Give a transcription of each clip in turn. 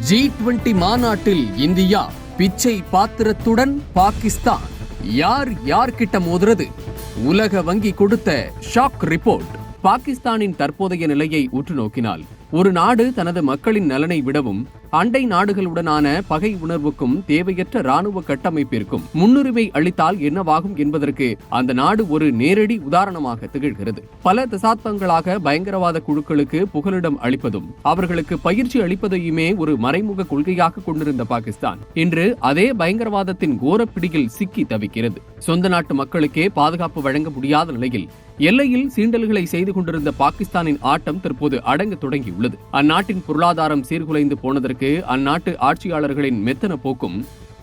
G20 மாநாட்டில் India பிச்சை பாத்திரத்துடன் பாகிஸ்தான். யார் யார்கிட்ட மோதுறது? உலக வங்கி கொடுத்த ஷாக் ரிப்போர்ட். பாகிஸ்தானின் தற்போதைய நிலையை உற்று நோக்கினால், ஒரு நாடு தனது மக்களின் நலனை விடவும் அண்டை நாடுகளுடனான பகை உணர்வுக்கும் தேவையற்ற ராணுவ கட்டமைப்பிற்கும் முன்னுரிமை அளித்தால் என்னவாகும் என்பதற்கு அந்த நாடு ஒரு நேரடி உதாரணமாக திகழ்கிறது. பல தசாப்தங்களாக பயங்கரவாத குழுக்களுக்கு புகலிடம் அளிப்பதும் அவர்களுக்கு பயிற்சி அளிப்பதையுமே ஒரு மறைமுக கொள்கையாக கொண்டிருந்த பாகிஸ்தான் இன்று அதே பயங்கரவாதத்தின் கோரப்பிடியில் சிக்கி தவிக்கிறது. சொந்த நாட்டு மக்களுக்கே பாதுகாப்பு வழங்க முடியாத நிலையில் எல்லையில் சீண்டல்களை செய்து கொண்டிருந்த பாகிஸ்தானின் ஆட்டம் தற்போது அடங்க தொடங்கியுள்ளது. அந்நாட்டின் பொருளாதாரம் சீர்குலைந்து போனதற்கு அந்நாட்டு ஆட்சியாளர்களின் மெத்தன போக்கும்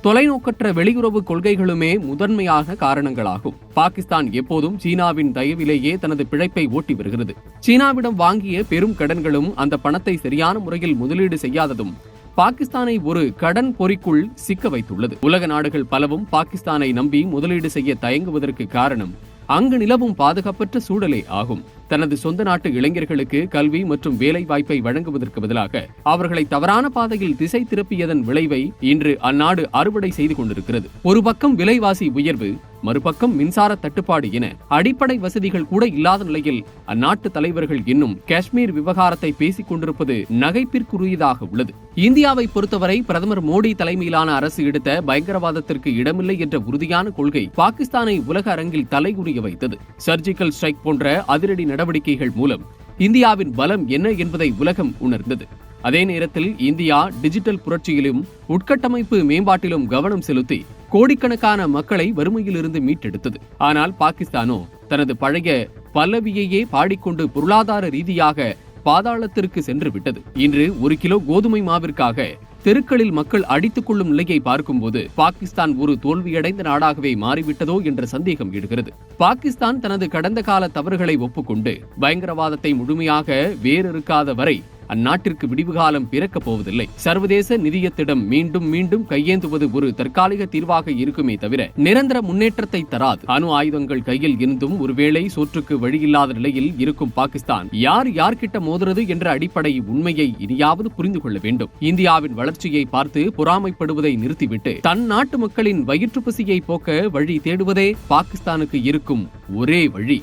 தொலைநோக்கற்ற வெளியுறவு கொள்கைகளுமே முதன்மையான காரணங்களாகும். பாகிஸ்தான் எப்போதும் சீனாவின் தயவிலேயே தனது பிழைப்பை ஓட்டி வருகிறது. சீனாவிடம் வாங்கிய பெரும் கடன்களும் அந்த பணத்தை சரியான முறையில் முதலீடு செய்யாததும் பாகிஸ்தானை ஒரு கடன் பொறிக்குள் சிக்க வைத்துள்ளது. உலக நாடுகள் பலவும் பாகிஸ்தானை நம்பி முதலீடு செய்ய தயங்குவதற்கு காரணம் அங்கு நிலவும் பாதுகாப்பற்ற சூழலே ஆகும். தனது சொந்த நாட்டு இளைஞர்களுக்கு கல்வி மற்றும் வேலை வாய்ப்பை வழங்குவதற்கு பதிலாக அவர்களை தவறான பாதையில் திசை திருப்பியதன் விளைவை இன்று அந்நாடு அறுவடை செய்து கொண்டிருக்கிறது. ஒரு பக்கம் விலைவாசி உயர்வு, மறுபக்கம் மின்சார தட்டுப்பாடு என அடிப்படை வசதிகள் கூட இல்லாத நிலையில் அந்நாட்டு தலைவர்கள் இன்னும் காஷ்மீர் விவகாரத்தை பேசிக் கொண்டிருப்பது நகைப்பிற்குரியதாக உள்ளது. இந்தியாவை பொறுத்தவரை பிரதமர் மோடி தலைமையிலான அரசு எடுத்த பயங்கரவாதத்திற்கு இடமில்லை என்ற உறுதியான கொள்கை பாகிஸ்தானை உலக அரங்கில் தலைகுனிய வைத்தது. சர்ஜிக்கல் ஸ்ட்ரைக் போன்ற அதிரடி நடவடிக்கைகள் மூலம் இந்தியாவின் பலம் என்ன என்பதை உலகம் உணர்ந்தது. அதே நேரத்தில் இந்தியா டிஜிட்டல் புரட்சியிலும் உட்கட்டமைப்பு மேம்பாட்டிலும் கவனம் செலுத்தி கோடிக்கணக்கான மக்களை வறுமையிலிருந்து மீட்டெடுத்தது. ஆனால் பாகிஸ்தானோ தனது பழைய பல்லவியையே பாடிக்கொண்டு பொருளாதார ரீதியாக பாதாளத்திற்கு சென்று விட்டது. இன்று 1 கிலோ கோதுமை மாவிற்காக தெருக்களில் மக்கள் அடித்துக் கொள்ளும் நிலையை பார்க்கும்போது பாகிஸ்தான் ஒரு தோல்வியடைந்த நாடாகவே மாறிவிட்டதோ என்ற சந்தேகம் எழுகிறது. பாகிஸ்தான் தனது கடந்த கால தவறுகளை ஒப்புக்கொண்டு பயங்கரவாதத்தை முழுமையாக வேறறுக்காத வரை அந்நாட்டிற்கு விடிவு காலம் பிறக்கப் போவதில்லை. சர்வதேச நிதியத்திடம் மீண்டும் மீண்டும் கையேந்துவது ஒரு தற்காலிக தீர்வாக இருக்குமே தவிர நிரந்தர முன்னேற்றத்தை தராது. அணு ஆயுதங்கள் கையில் இருந்தும் ஒருவேளை சோற்றுக்கு வழியில்லாத நிலையில் இருக்கும் பாகிஸ்தான் யார் யார்கிட்ட மோதுறது என்ற அடிப்படை உண்மையை இனியாவது புரிந்து கொள்ள வேண்டும். இந்தியாவின் வளர்ச்சியை பார்த்து பொறாமைப்படுவதை நிறுத்திவிட்டு தன் நாட்டு மக்களின் வயிற்று பசியை போக்க வழி தேடுவதே பாகிஸ்தானுக்கு இருக்கும் ஒரே வழி.